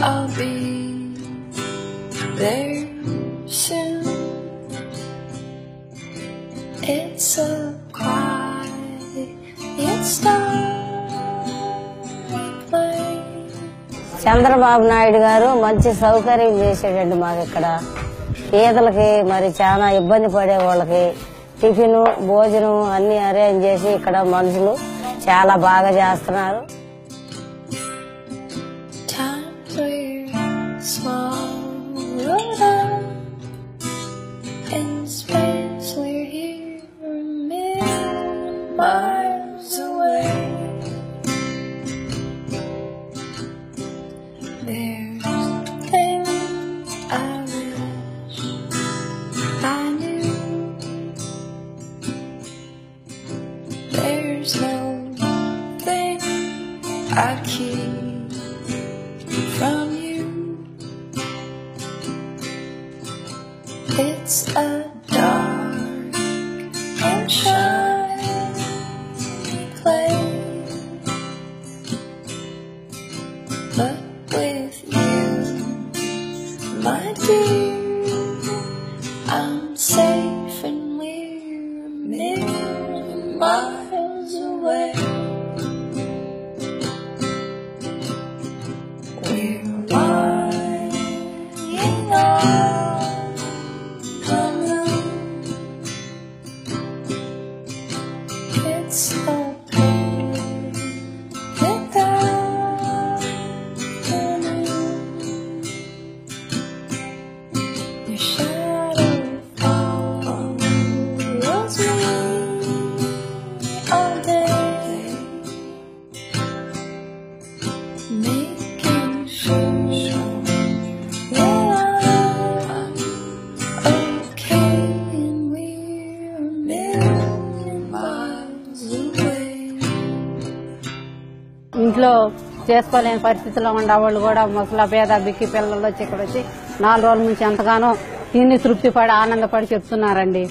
I'll be there soon. It's a quiet starry place. Chandrababu Naidu గారు మంచి సౌకర్యం చేసేటండి మాకు ఇక్కడ పేదలకి మరి చాలా ఇబ్బంది పడే వాళ్ళకి టిఫిన్ భోజనం అన్ని అరేంజ్ చేసి ఇక్కడ మనుషులు చాలా బాగా చేస్తున్నారు. There's nothing I'd keep from you. It's a dark and shiny place, but with you, my dear, I'm safe and we're a million miles away. We're lying on the moon. It's a perfect afternoon. Your shadow follows me all day, making sure that I'm okay and we're a million miles away. ఇంట్లో చేసుకోలేని పరిస్థితిలో ఉండేవాళ్ళు కూడా ముసలి పేద బిక్కి పిల్లలు వచ్చి ఇక్కడ వచ్చి 4 రోజుల నుంచి ఎంతగానో తిని తృప్తి పడి ఆనందపడి చెప్తున్నారండి.